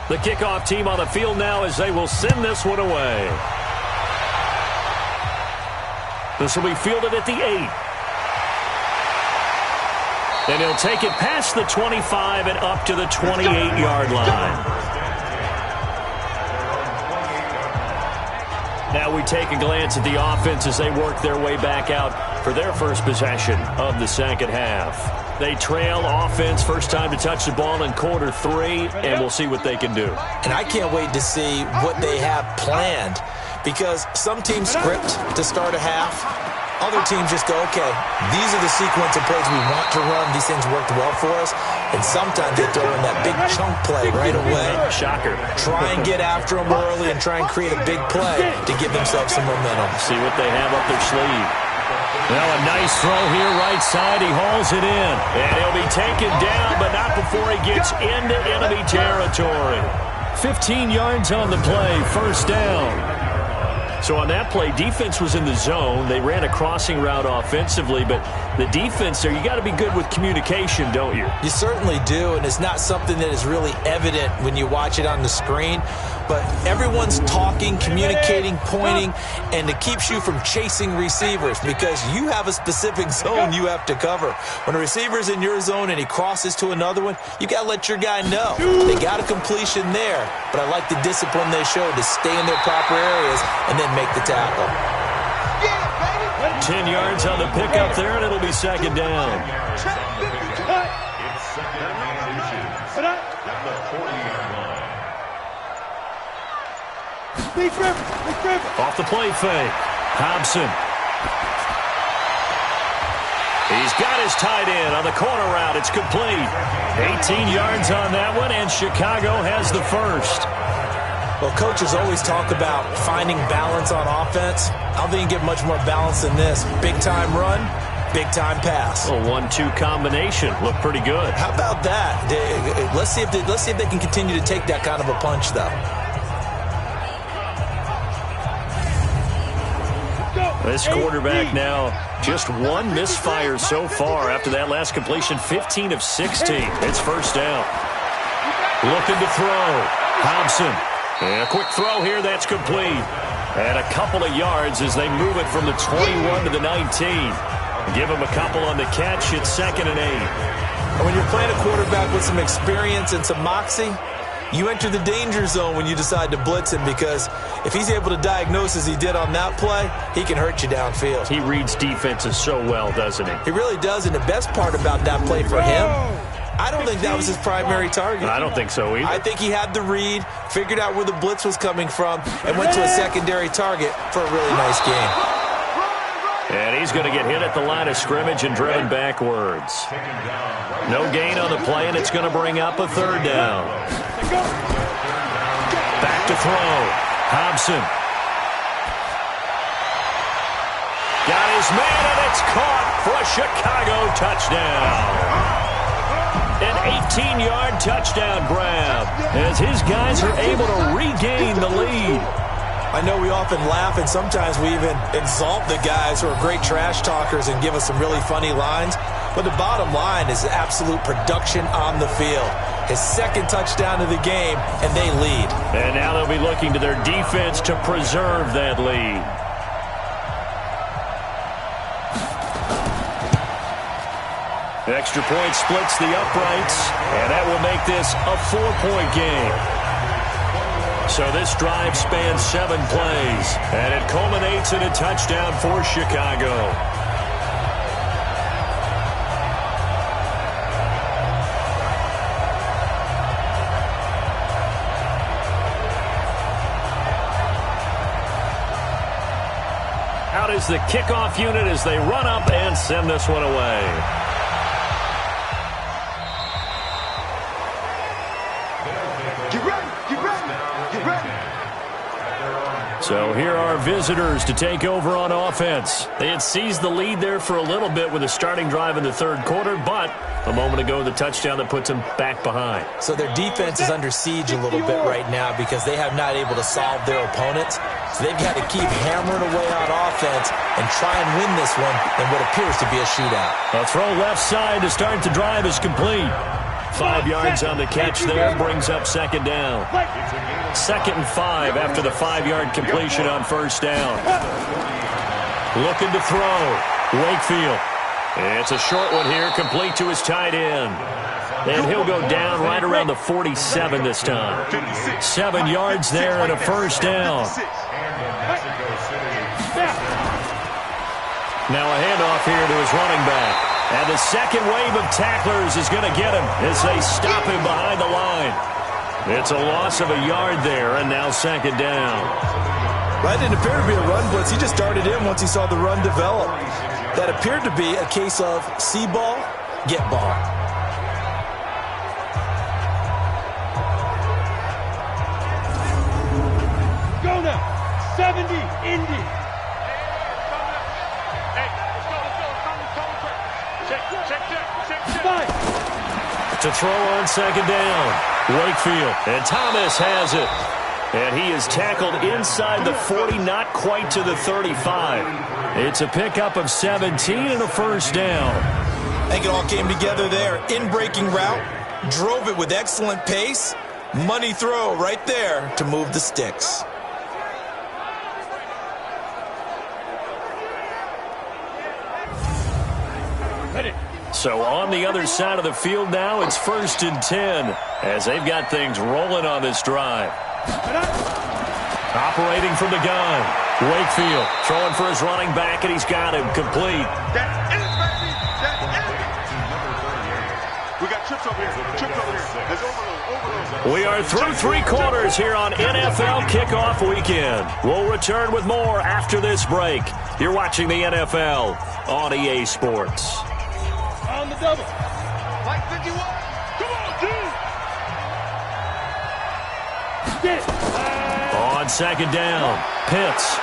Speaker 2: The kickoff team on the field now as they will send this one away. This will be fielded at the 8. And he'll take it past the 25 and up to the 28-yard line. Now we take a glance at the offense as they work their way back out for their first possession of the 2nd half. They trail offense, first time to touch the ball in quarter 3, and we'll see what they can do.
Speaker 3: And I can't wait to see what they have planned, because some teams script to start a half. Other teams just go, okay, these are the sequence of plays we want to run. These things worked well for us. And sometimes they throw in that big chunk play right away.
Speaker 2: Shocker.
Speaker 3: Try and get after them early and try and create a big play to give themselves some momentum.
Speaker 2: See what they have up their sleeve. Well, a nice throw here right side. He hauls it in. And he'll be taken down, but not before he gets into enemy territory. 15 yards on the play, first down. So on that play, defense was in the zone. They ran a crossing route offensively, but the defense there, you got to be good with communication, don't you?
Speaker 3: You certainly do, and it's not something that is really evident when you watch it on the screen. But everyone's talking, communicating, pointing, and it keeps you from chasing receivers because you have a specific zone you have to cover. When a receiver's in your zone and he crosses to another one, you got to let your guy know. They got a completion there, but I like the discipline they showed to stay in their proper areas and then make the tackle.
Speaker 2: 10 yards on the pickup there, and it'll be 2nd down. Off the play fake. Hobson. He's got his tight end on the corner route. It's complete. 18 yards on that one, and Chicago has the first.
Speaker 3: Well, coaches always talk about finding balance on offense. I don't think you get much more balance than this. Big-time run, big-time pass.
Speaker 2: A 1-2 combination. Looked pretty good.
Speaker 3: How about that? Let's see if they can continue to take that kind of a punch, though.
Speaker 2: This quarterback now just one misfire so far after that last completion, 15 of 16. It's first down. Looking to throw. Hobson. And a quick throw here. That's complete. And a couple of yards as they move it from the 21 to the 19. Give him a couple on the catch. It's 2nd and 8.
Speaker 3: And when you're playing a quarterback with some experience and some moxie, you enter the danger zone when you decide to blitz him, because if he's able to diagnose as he did on that play, he can hurt you downfield.
Speaker 2: He reads defenses so well, doesn't he?
Speaker 3: He really does, and the best part about that play for him, I don't think that was his primary target.
Speaker 2: I don't think so either.
Speaker 3: I think he had the read, figured out where the blitz was coming from, and went to a secondary target for a really nice game.
Speaker 2: And he's going to get hit at the line of scrimmage and driven backwards. No gain on the play, and it's going to bring up a 3rd down. Back to throw. Hobson. Got his man, and it's caught for a Chicago touchdown. An 18-yard touchdown grab as his guys are able to regain the lead.
Speaker 3: I know we often laugh, and sometimes we even exalt the guys who are great trash talkers and give us some really funny lines. But the bottom line is absolute production on the field. His 2nd touchdown of the game, and they lead.
Speaker 2: And now they'll be looking to their defense to preserve that lead. Extra point splits the uprights, and that will make this a 4-point game. So this drive spans 7 plays, and it culminates in a touchdown for Chicago. Out is the kickoff unit as they run up and send this one away. So here are visitors to take over on offense. They had seized the lead there for a little bit with a starting drive in the 3rd quarter, but a moment ago the touchdown that puts them back behind.
Speaker 3: So their defense is under siege a little bit right now because they have not able to solve their opponents. So they've got to keep hammering away on offense and try and win this one in what appears to be a shootout.
Speaker 2: A throw left side to start the drive is complete. 5 yards on the catch there, brings up 2nd down. 2nd and 5 after the 5-yard completion on 1st down. Looking to throw. Wakefield. It's a short one here, complete to his tight end. And he'll go down right around the 47 this time. 7 yards there and a 1st down. Now a handoff here to his running back. And the second wave of tacklers is going to get him as they stop him behind the line. It's a loss of a yard there, and now 2nd down.
Speaker 3: That didn't appear to be a run blitz. He just darted in once he saw the run develop. That appeared to be a case of see ball, get ball.
Speaker 4: Go now. 70, Indy.
Speaker 2: To throw on 2nd down. Wakefield. And Thomas has it. And he is tackled inside the 40, not quite to the 35. It's a pickup of 17 and a 1st down.
Speaker 3: I think it all came together there. In-breaking route. Drove it with excellent pace. Money throw right there to move the sticks.
Speaker 2: So on the other side of the field now, it's 1st and 10 as they've got things rolling on this drive. Operating from the gun. Wakefield throwing for his running back, and he's got him complete.
Speaker 6: That's it, baby. That's it. We got trips over here. Trips over here. There's overload.
Speaker 2: We are through 3 quarters here on NFL Kickoff Weekend. We'll return with more after this break. You're watching the NFL on EA Sports.
Speaker 4: On the double.
Speaker 6: Like 51. Come on, dude.
Speaker 4: Get it.
Speaker 2: On 2nd down, Pitts.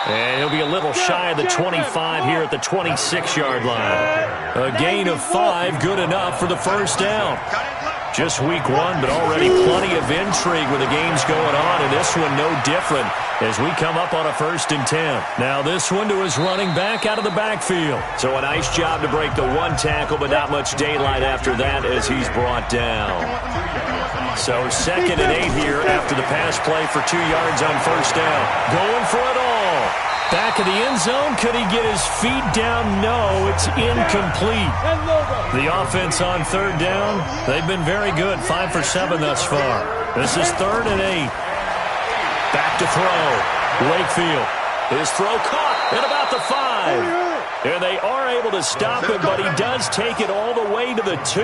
Speaker 2: And he'll be a little shy of the 25 here at the 26-yard line. A gain of 5, good enough for the 1st down. Just week one, but already plenty of intrigue with the games going on, and this one no different as we come up on a 1st and 10. Now this one to his running back out of the backfield. So a nice job to break the one tackle, but not much daylight after that as he's brought down. So 2nd and 8 here after the pass play for 2 yards on 1st down. Going for it all. Back of the end zone. Could he get his feet down? No, it's incomplete. The offense on 3rd down, they've been very good. 5 for 7 thus far. This is 3rd and 8. Back to throw. Wakefield. His throw caught at about the 5. And they are able to stop him, but he does take it all the way to the 2.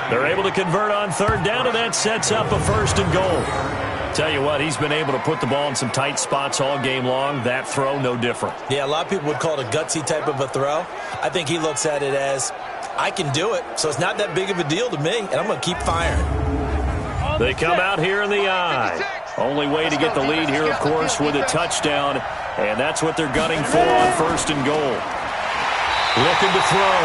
Speaker 2: They're able to convert on 3rd down, and that sets up a 1st and goal. Tell you what, he's been able to put the ball in some tight spots all game long. That throw, no different.
Speaker 3: Yeah, a lot of people would call it a gutsy type of a throw. I think he looks at it as, I can do it, so it's not that big of a deal to me, and I'm going to keep firing.
Speaker 2: They come out here in the eye. Only way to get the lead here, of course, with a touchdown, and that's what they're gunning for on 1st and goal. Looking to throw.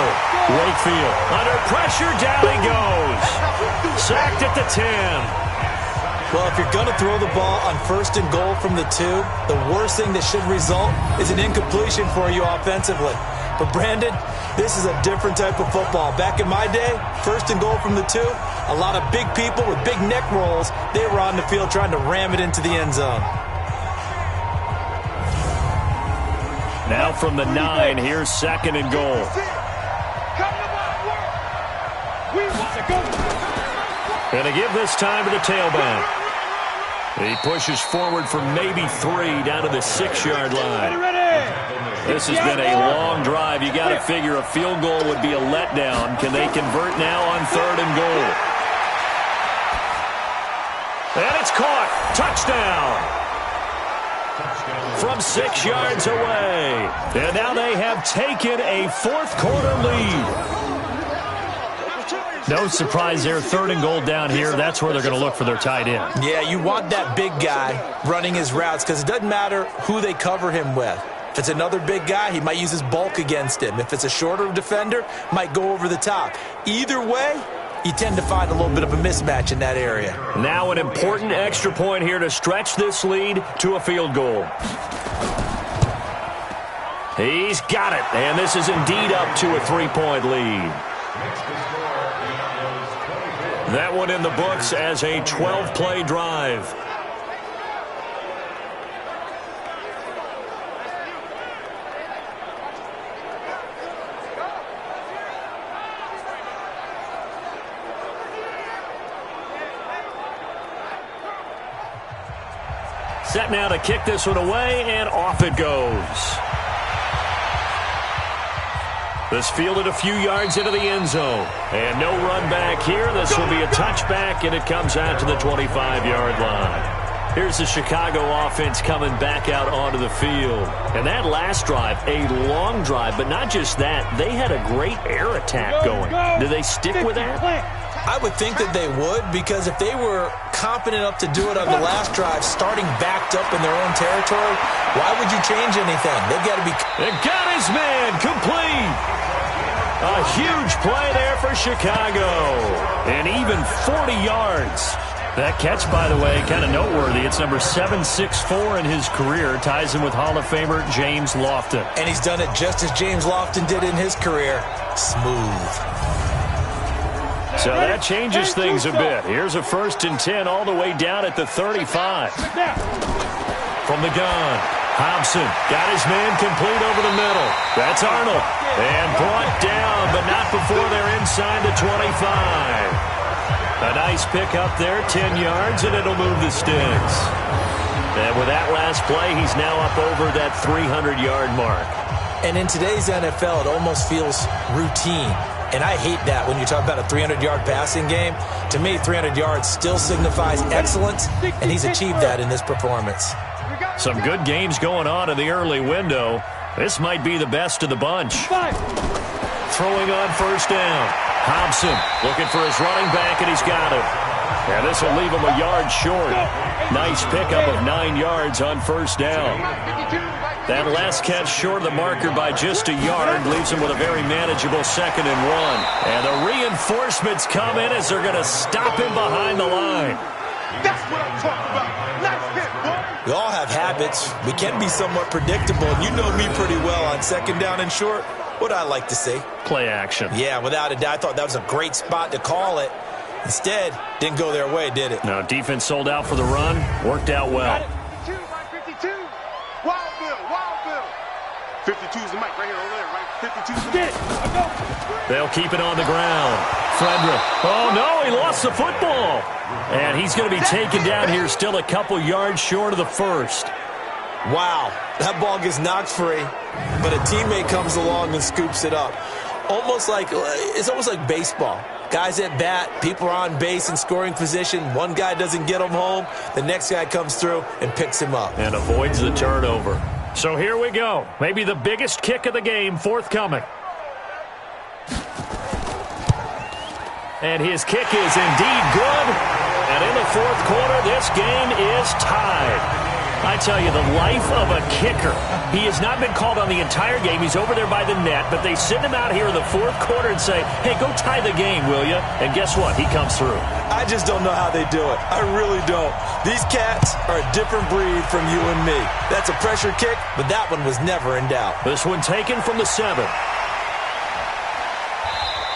Speaker 2: Wakefield under pressure, down he goes. Sacked at the 10.
Speaker 3: Well, if you're going to throw the ball on 1st and goal from the 2, the worst thing that should result is an incompletion for you offensively. But, Brandon, this is a different type of football. Back in my day, 1st and goal from the 2, a lot of big people with big neck rolls, they were on the field trying to ram it into the end zone.
Speaker 2: Now from the 9, here's 2nd and goal. And to give this time to the tailback. He pushes forward for maybe 3 down to the 6-yard line. This has been a long drive. You got to figure a field goal would be a letdown. Can they convert now on 3rd and goal? And it's caught. Touchdown. From 6 yards away. And now they have taken a 4th quarter lead. No surprise there. 3rd and goal down here. That's where they're going to look for their tight end.
Speaker 3: Yeah, you want that big guy running his routes because it doesn't matter who they cover him with. If it's another big guy, he might use his bulk against him. If it's a shorter defender, might go over the top. Either way, you tend to find a little bit of a mismatch in that area.
Speaker 2: Now an important extra point here to stretch this lead to a field goal. He's got it, and this is indeed up to a 3-point lead. That one in the books as a 12-play drive. Set now to kick this one away, and off it goes. This fielded a few yards into the end zone. And no run back here. This will be a touchback, and it comes out to the 25-yard line. Here's the Chicago offense coming back out onto the field. And that last drive, a long drive, but not just that. They had a great air attack going. Do they stick with that?
Speaker 3: I would think that they would, because if they were confident enough to do it on the last drive, starting backed up in their own territory, why would you change anything? They've got to be...
Speaker 2: They got his man complete. A huge play there for Chicago. And even 40 yards. That catch, by the way, kind of noteworthy. It's number 764 in his career. Ties him with Hall of Famer James Lofton.
Speaker 3: And he's done it just as James Lofton did in his career. Smooth.
Speaker 2: So that changes things a bit. Here's a 1st and 10 all the way down at the 35. From the gun, Hobson got his man complete over the middle. That's Arnold. And brought down, but not before they're inside the 25. A nice pick up there, 10 yards, and it'll move the sticks. And with that last play, he's now up over that 300-yard mark.
Speaker 3: And in today's NFL, it almost feels routine. And I hate that when you talk about a 300-yard passing game. To me, 300 yards still signifies excellence, and he's achieved that in this performance.
Speaker 2: Some good games going on in the early window. This might be the best of the bunch. Throwing on 1st down. Hobson looking for his running back, and he's got him. And this will leave him a yard short. Nice pickup of 9 yards on 1st down. That last catch short of the marker by just a yard leaves him with a very manageable 2nd and 1. And the reinforcements come in as they're going to stop him behind the line.
Speaker 6: That's what I'm talking about. Nice hit, boy.
Speaker 3: We all have habits. We can be somewhat predictable. And you know me pretty well on 2nd down and short. What I like to see?
Speaker 2: Play action.
Speaker 3: Yeah, without a doubt. I thought that was a great spot to call it. Instead, didn't go their way, did it?
Speaker 2: No, defense sold out for the run. Worked out well.
Speaker 6: 52 by 52. Wild Bill, Wild Bill. 52's the mic right here, over there, right? 52's the mic.
Speaker 2: They'll keep it on the ground. Frederick. Oh, no, he lost the football. And he's going to be taken down here still a couple yards short of the first.
Speaker 3: Wow, that ball gets knocked free, but a teammate comes along and scoops it up. It's almost like baseball. Guys at bat, people are on base in scoring position. One guy doesn't get him home. The next guy comes through and picks him up.
Speaker 2: And avoids the turnover. So here we go. Maybe the biggest kick of the game forthcoming. And his kick is indeed good. And in the fourth quarter, this game is tied. I tell you, the life of a kicker. He has not been called on the entire game. He's over there by the net, but they send him out here in the fourth quarter and say, hey, go tie the game, will you? And guess what? He comes through.
Speaker 3: I just don't know how they do it. I really don't. These cats are a different breed from you and me. That's a pressure kick, but that one was never in doubt.
Speaker 2: This one taken from the 7.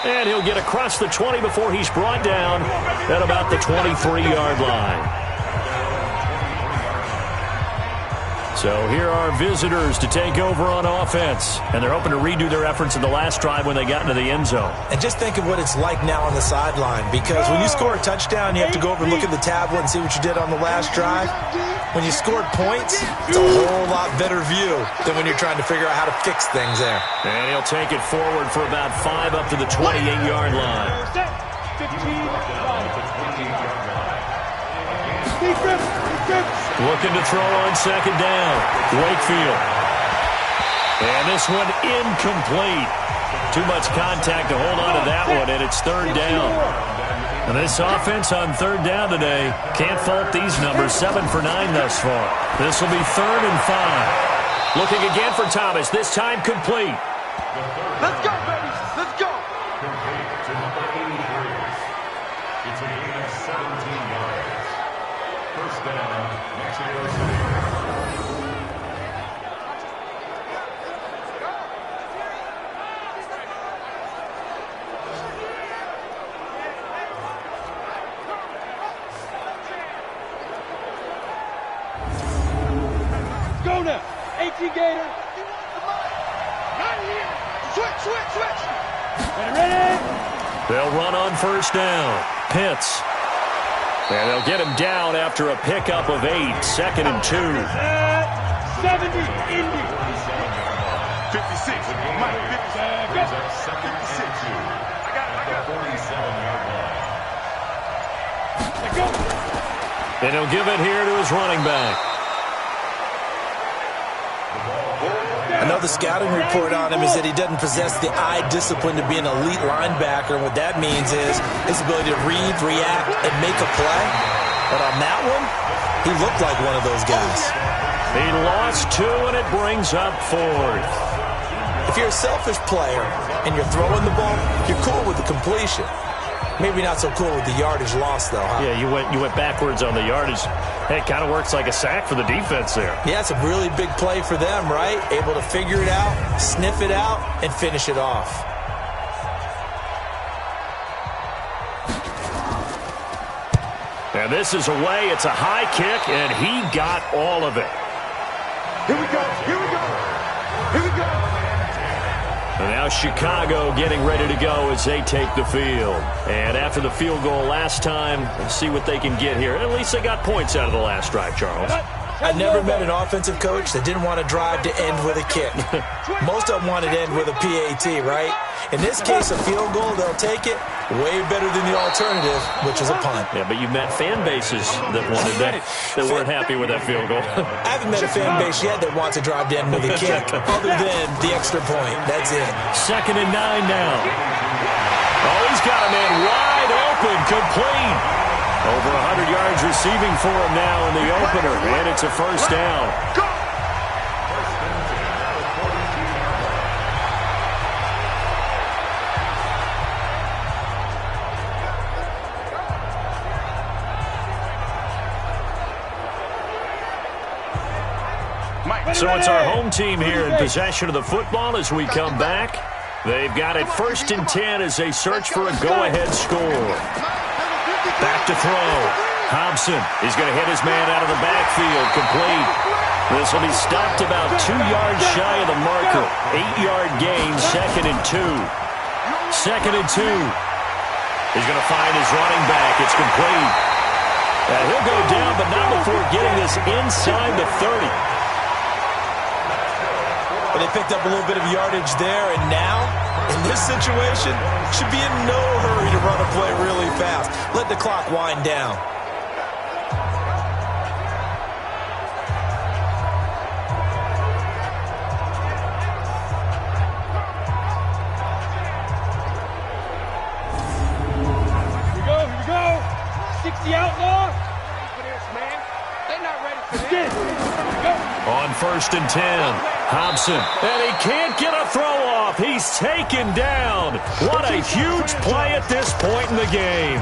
Speaker 2: And he'll get across the 20 before he's brought down at about the 23-yard line. So here are visitors to take over on offense. And they're hoping to redo their efforts in the last drive when they got into the end zone.
Speaker 3: And just think of what it's like now on the sideline. Because when you score a touchdown, you have to go over and look at the tablet and see what you did on the last drive. When you scored points, it's a whole lot better view than when you're trying to figure out how to fix things there.
Speaker 2: And he'll take it forward for about 5 up to the 28-yard line.
Speaker 4: 15.
Speaker 2: Looking to throw on 2nd down. Wakefield. And this one incomplete. Too much contact to hold on to that one, and it's 3rd down. And this offense on 3rd down today, can't fault these numbers. 7 for 9 thus far. This will be 3rd and 5. Looking again for Thomas, this time complete.
Speaker 6: Let's go, baby. Let's go.
Speaker 5: Complete to number 83. It's a gain of 17 yards. First down, Mexico City.
Speaker 4: Go now. 18 Gator. Not here. Switch. Ready?
Speaker 2: They'll run on 1st down. Pitts. And they'll get him down after a pickup of 8. 2nd and 2.
Speaker 4: 70, Indy.
Speaker 6: 56. Mike, 56. 56. I got it.
Speaker 5: 47-yard line.
Speaker 4: Let's go.
Speaker 2: And he'll give it here to his running back.
Speaker 3: Another scouting report on him is that he doesn't possess the eye discipline to be an elite linebacker. And what that means is his ability to read, react, and make a play. But on that one, he looked like one of those guys.
Speaker 2: He lost 2, and it brings up 4th.
Speaker 3: If you're a selfish player and you're throwing the ball, you're cool with the completion. Maybe not so cool with the yardage loss, though, huh?
Speaker 2: Yeah, you went backwards on the yardage. Hey, it kind of works like a sack for the defense there.
Speaker 3: Yeah, it's a really big play for them, right? Able to figure it out, sniff it out, and finish it off.
Speaker 2: And this is away. It's a high kick, and he got all of it.
Speaker 6: Here we go.
Speaker 2: And now Chicago getting ready to go as they take the field. And after the field goal last time, let's see what they can get here. At least they got points out of the last drive, Charles.
Speaker 3: I never met an offensive coach that didn't want to drive to end with a kick. Most of them wanted to end with a PAT, right? In this case, a field goal, they'll take it. Way better than the alternative, which is a punt.
Speaker 2: Yeah, but you've met fan bases that wanted that weren't happy with that field goal.
Speaker 3: I haven't met a fan base yet that wants to drive to end with a kick, other than the extra point. That's it.
Speaker 2: 2nd and 9 now. Oh, he's got a man wide open, complete. Over 100 yards receiving for him now in the opener, and it's a 1st down. So it's our home team here in possession of the football as we come back. They've got it 1st and 10 as they search for a go-ahead score. Back to throw. Hobson is going to hit his man out of the backfield, complete. This will be stopped about 2 yards shy of the marker. 8-yard gain, 2nd and 2. 2nd and 2. He's going to find his running back. It's complete. He'll go down, but not before getting this inside the 30.
Speaker 3: But they picked up a little bit of yardage there, and now, in this situation, should be in no hurry to run a play really fast. Let the clock wind down.
Speaker 4: Here we go. 60 outlaw. Man. They're not ready for this.
Speaker 2: On 1st and 10, Hobson, and he can't get a throw off. He's taken down. What a huge play at this point in the game.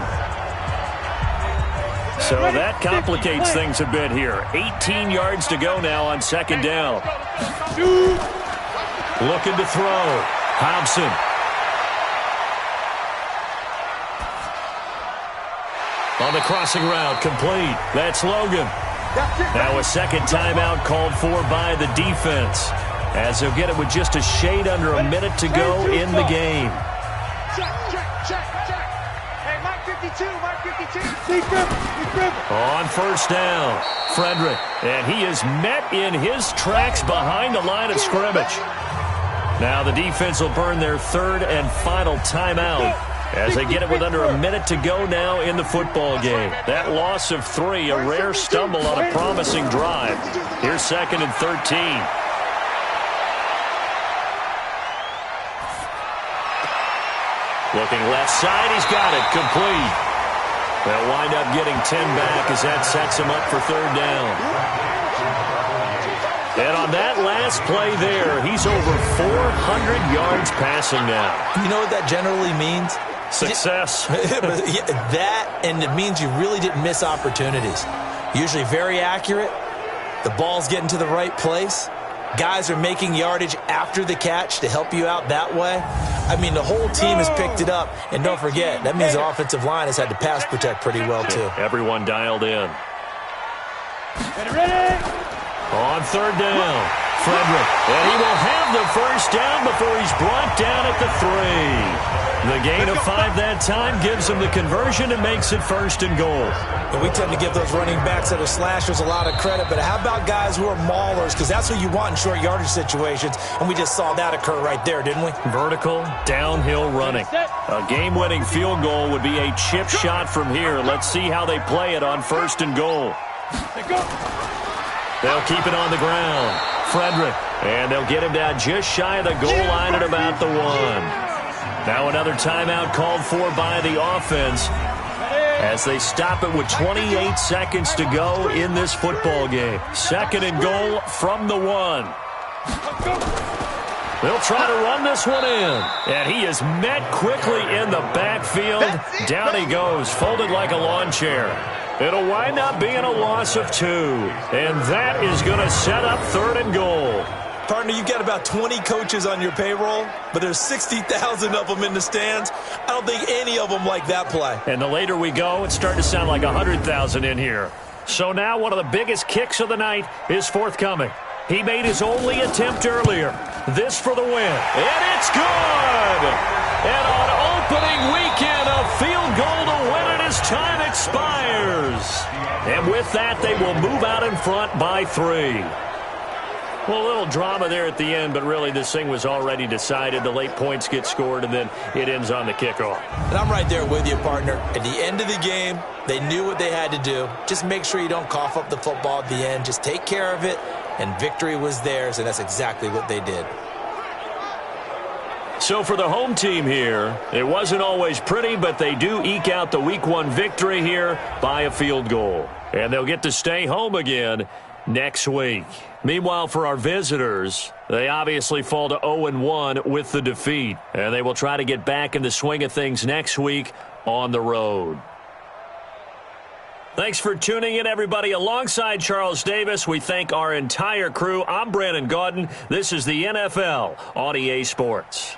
Speaker 2: So that complicates things a bit here. 18 yards to go now on 2nd down. Looking to throw. Hobson. On the crossing route, complete. That's Logan. Now a 2nd timeout called for by the defense, as they'll get it with just a shade under a minute to go in the game.
Speaker 4: Check. Hey, Mike 52.
Speaker 2: On 1st down, Frederick, and he is met in his tracks behind the line of scrimmage. Now the defense will burn their 3rd and final timeout, as they get it with under a minute to go now in the football game. That loss of 3, a rare stumble on a promising drive. Here's 2nd and 13. Looking left side, he's got it, complete. They'll wind up getting 10 back as that sets him up for 3rd down. And on that last play there, he's over 400 yards passing now.
Speaker 3: You know what that generally means?
Speaker 2: Success.
Speaker 3: That, and it means you really didn't miss opportunities. Usually very accurate. The ball's getting to the right place. Guys are making yardage after the catch to help you out that way. I mean, the whole team has picked it up. And don't forget, that means the offensive line has had to pass protect pretty well, too.
Speaker 2: Everyone dialed in.
Speaker 4: Ready.
Speaker 2: On 3rd down, Frederick. And he will have the 1st down before he's brought down at the 3. The gain of 5 that time gives him the conversion and makes it 1st and goal.
Speaker 3: And we tend to give those running backs that are slashers a lot of credit, but how about guys who are maulers? Because that's what you want in short yardage situations, and we just saw that occur right there, didn't we?
Speaker 2: Vertical, downhill running. A game-winning field goal would be a chip shot from here. Let's see how they play it on 1st and goal. They'll keep it on the ground. Frederick, and they'll get him down just shy of the goal line at about the 1. Now another timeout called for by the offense as they stop it with 28 seconds to go in this football game. 2nd and goal from the 1. They'll try to run this one in. And he is met quickly in the backfield. Down he goes, folded like a lawn chair. It'll wind up being a loss of 2. And that is going to set up 3rd and goal.
Speaker 3: Partner, you've got about 20 coaches on your payroll, but there's 60,000 of them in the stands. I don't think any of them like that play.
Speaker 2: And the later we go, it's starting to sound like 100,000 in here. So now one of the biggest kicks of the night is forthcoming. He made his only attempt earlier. This for the win. And it's good! And on opening weekend, a field goal to win it as time expires. And with that, they will move out in front by 3. Well, a little drama there at the end, but really this thing was already decided. The late points get scored, and then it ends on the kickoff.
Speaker 3: And I'm right there with you, partner. At the end of the game, they knew what they had to do. Just make sure you don't cough up the football at the end. Just take care of it, and victory was theirs, and that's exactly what they did.
Speaker 2: So for the home team here, it wasn't always pretty, but they do eke out the Week 1 victory here by a field goal. And they'll get to stay home again next week. Meanwhile, for our visitors, they obviously fall to 0-1 with the defeat, and they will try to get back in the swing of things next week on the road. Thanks for tuning in, everybody. Alongside Charles Davis, we thank our entire crew. I'm Brandon Gaudin. This is the NFL on EA Sports.